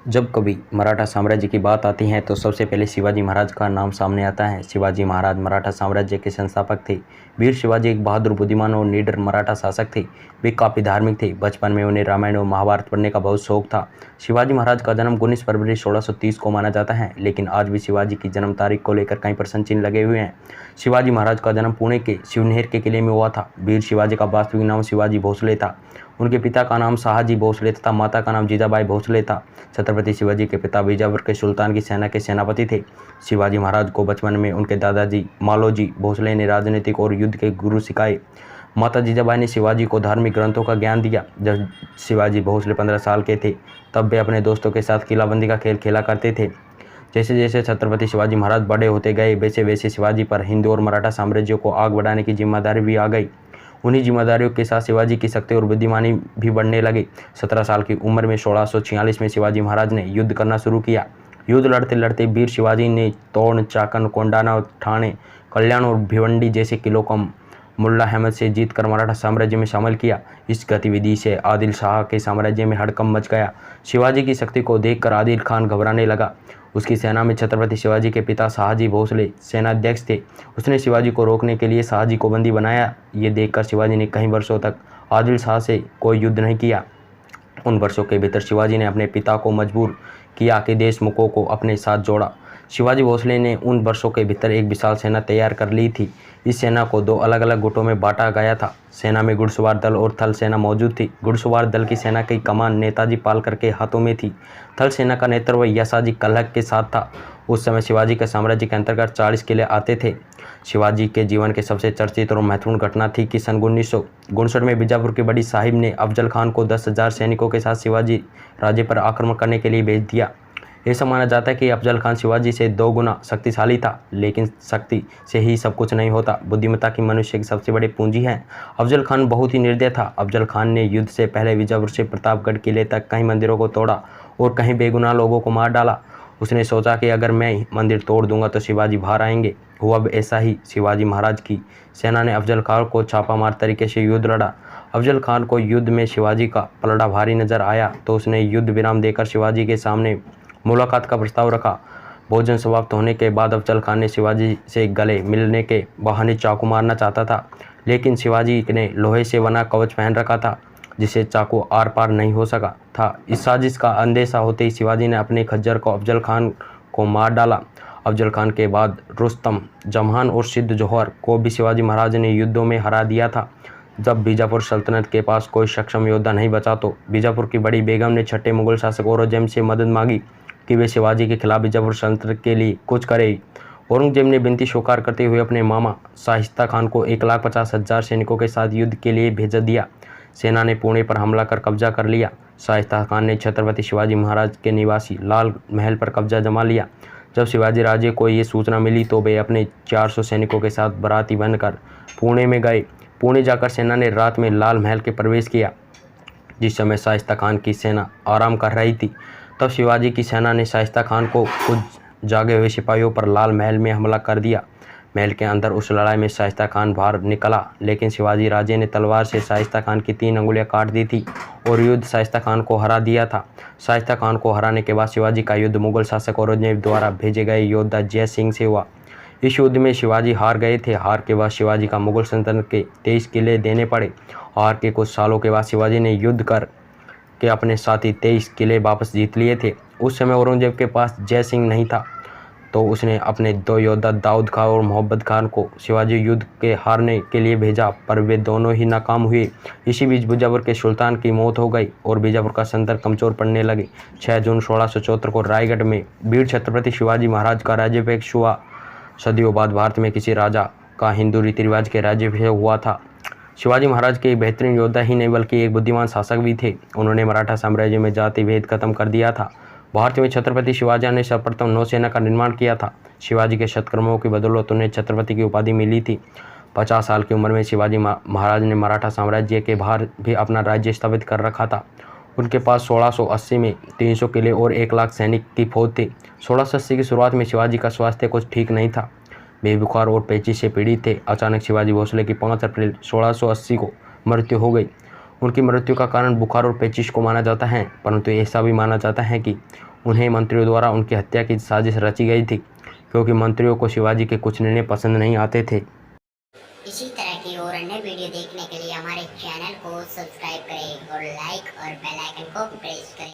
जब कभी मराठा साम्राज्य की बात आती है तो सबसे पहले शिवाजी महाराज का नाम सामने आता है। शिवाजी महाराज मराठा साम्राज्य के संस्थापक थे। वीर शिवाजी एक बहादुर, बुद्धिमान और निडर मराठा शासक थे। वे काफ़ी धार्मिक थे। बचपन में उन्हें रामायण और महाभारत पढ़ने का बहुत शौक था। शिवाजी महाराज का जन्म 19 फरवरी 1630 को माना जाता है, लेकिन आज भी शिवाजी की जन्म तारीख को लेकर कई प्रश्न चिन्ह लगे हुए हैं। शिवाजी महाराज का जन्म पुणे के शिवनेर के किले में हुआ था। वीर शिवाजी का वास्तविक नाम शिवाजी भोसले था। उनके पिता का नाम शाहजी भोसले तथा माता का नाम जीजाबाई भोसले था। छत्रपति शिवाजी के पिता बीजापुर के सुल्तान की सेना के सेनापति थे। शिवाजी महाराज को बचपन में उनके दादाजी मालोजी भोसले ने राजनीतिक और युद्ध के गुरु सिखाए। माता जीजाबाई ने शिवाजी को धार्मिक ग्रंथों का ज्ञान दिया। जब शिवाजी भोसले 15 साल के थे तब वे अपने दोस्तों के साथ किलाबंदी का खेल खेला करते थे। जैसे जैसे छत्रपति शिवाजी महाराज बड़े होते गए, वैसे वैसे शिवाजी पर हिंदू और मराठा साम्राज्यों को आग बढ़ाने की जिम्मेदारी भी आ गई। उन्हीं जिम्मेदारियों के साथ शिवाजी की शक्ति और बुद्धिमानी भी बढ़ने लगे। 17 साल की उम्र में 1646 में शिवाजी महाराज ने युद्ध करना शुरू किया। युद्ध लड़ते लड़ते वीर शिवाजी ने तोड़, चाकन, कोंडाना, ठाणे, कल्याण और भिवंडी जैसे किलों को मुल्ला अहमद से जीतकर मराठा साम्राज्य में शामिल किया। इस गतिविधि से आदिल शाह के साम्राज्य में हड़कंप मच गया। शिवाजी की शक्ति को देखकर आदिल खान घबराने लगा। उसकी सेना में छत्रपति शिवाजी के पिता शाहजी भोसले सेनाध्यक्ष थे। उसने शिवाजी को रोकने के लिए शाहजी को बंदी बनाया। ये देखकर शिवाजी ने कई वर्षों तक आदिल शाह से कोई युद्ध नहीं किया। उन वर्षों के भीतर शिवाजी ने अपने पिता को मजबूर किया कि देशमुखों को अपने साथ जोड़ा। शिवाजी भोसले ने उन वर्षों के भीतर एक विशाल सेना तैयार कर ली थी। इस सेना को 2 अलग अलग गुटों में बांटा गया था। सेना में घुड़सवार दल और थल सेना मौजूद थी। घुड़सवार दल की सेना की कमान नेताजी पालकर के हाथों में थी। थल सेना का नेतृत्व यशाजी कल्हक के साथ था। उस समय शिवाजी के साम्राज्य के अंतर्गत 40 किले आते थे। शिवाजी के जीवन के सबसे चर्चित और महत्वपूर्ण घटना थी कि सन 1959 में बीजापुर की बड़ी साहिब ने अफजल खान को 10,000 सैनिकों के साथ शिवाजी राज्य पर आक्रमण करने के लिए भेज दिया। ऐसा माना जाता है कि अफजल खान शिवाजी से 2 गुना शक्तिशाली था, लेकिन शक्ति से ही सब कुछ नहीं होता। बुद्धिमत्ता की मनुष्य की सबसे बड़ी पूंजी है। अफजल खान बहुत ही निर्दय था। अफजल खान ने युद्ध से पहले बीजापुर से प्रतापगढ़ किले तक कई मंदिरों को तोड़ा और कहीं बेगुनाह लोगों को मार डाला। उसने सोचा कि अगर मैं मंदिर तोड़ दूंगा तो शिवाजी बाहर आएंगे। हुआ अब ऐसा ही। शिवाजी महाराज की सेना ने अफजल खान को छापामार तरीके से युद्ध लड़ा। अफजल खान को युद्ध में शिवाजी का पलड़ा भारी नजर आया तो उसने युद्ध विराम देकर शिवाजी के सामने मुलाकात का प्रस्ताव रखा। भोजन समाप्त होने के बाद अफजल खान ने शिवाजी से गले मिलने के बहाने चाकू मारना चाहता था, लेकिन शिवाजी ने लोहे से बना कवच पहन रखा था जिससे चाकू आर पार नहीं हो सका था। इस साजिश का अंदेशा होते ही शिवाजी ने अपने खज्जर को अफजल खान को मार डाला। अफजल खान के बाद रुस्तम, जमहान और सिद्ध जौहर को भी शिवाजी महाराज ने युद्धों में हरा दिया था। जब बीजापुर सल्तनत के पास कोई सक्षम योद्धा नहीं बचा तो बीजापुर की बड़ी बेगम ने छठे मुगल शासक औरंगजेब से मदद मांगी कि वे शिवाजी के खिलाफ बीजापुर सल्तनत के लिए कुछ करे। औरंगजेब ने विनती स्वीकार करते हुए अपने मामा शाइस्ता खान को 1,50,000 सैनिकों के साथ युद्ध के लिए भेज दिया। सेना ने पुणे पर हमला कर कब्जा कर लिया। शाइस्ता खान ने छत्रपति शिवाजी महाराज के निवासी लाल महल पर कब्जा जमा लिया। जब शिवाजी राजे को ये सूचना मिली तो वे अपने 400 सैनिकों के साथ बाराती बनकर पुणे में गए। पुणे जाकर सेना ने रात में लाल महल के प्रवेश किया। जिस समय शाइस्ता खान की सेना आराम कर रही थी तब शिवाजी की सेना ने शाइस्ता खान को कुछ जागे हुए सिपाहियों पर लाल महल में हमला कर दिया। महल के अंदर उस लड़ाई में शाइस्ता खान बाहर निकला, लेकिन शिवाजी राजे ने तलवार से शाइस्ता खान की 3 अंगुलियां काट दी थी और युद्ध शाइस्ता खान को हरा दिया था। शाइस्ता खान को हराने के बाद शिवाजी का युद्ध मुगल शासक औरंगजेब द्वारा भेजे गए योद्धा जय सिंह से हुआ। इस युद्ध में शिवाजी हार गए थे। हार के बाद शिवाजी का मुगल सल्तनत के 23 किले देने पड़े। हार के कुछ सालों के बाद शिवाजी ने युद्ध कर के अपने साथी 23 किले वापस जीत लिए थे। उस समय औरंगजेब के पास जय सिंह नहीं था तो उसने अपने 2 योद्धा दाऊद खान और मोहब्बत खान को शिवाजी युद्ध के हारने के लिए भेजा, पर वे दोनों ही नाकाम हुए। इसी बीच बीजापुर के सुल्तान की मौत हो गई और बीजापुर का सल्तनत कमजोर पड़ने लगे। 6 जून 1674 को रायगढ़ में वीर छत्रपति शिवाजी महाराज का राज्याभिषेक हुआ। सदियों बाद भारत में किसी राजा का हिंदू रीति रिवाज के राज्याभिषेक हुआ था। शिवाजी महाराज के एक बेहतरीन योद्धा ही नहीं बल्कि एक बुद्धिमान शासक भी थे। उन्होंने मराठा साम्राज्य में जाति भेद खत्म कर दिया था। भारत में छत्रपति शिवाजी ने सर्वप्रथम नौसेना का निर्माण किया था। शिवाजी के सत्कर्मों की बदौलत उन्हें छत्रपति की उपाधि मिली थी। 50 साल की उम्र में शिवाजी महाराज ने मराठा साम्राज्य के बाहर भी अपना राज्य स्थापित कर रखा था। उनके पास 1680 में 300 किले और 1 लाख सैनिक की फौज थी। 1680 की शुरुआत में शिवाजी का स्वास्थ्य कुछ ठीक नहीं था। वे बुखार और पेचिश से पीड़ित थे। अचानक शिवाजी भोसले की 5 अप्रैल 1680 को मृत्यु हो गई। उनकी मृत्यु का कारण बुखार और पेचिश को माना जाता है, परंतु ऐसा भी माना जाता है कि उन्हें मंत्रियों द्वारा उनकी हत्या की साजिश रची गई थी, क्योंकि मंत्रियों को शिवाजी के कुछ निर्णय पसंद नहीं आते थे। इसी तरह की और अन्य वीडियो देखने के लिए हमारे चैनल को सब्सक्राइब करें और लाइक और बेल आइकन को प्रेस करें।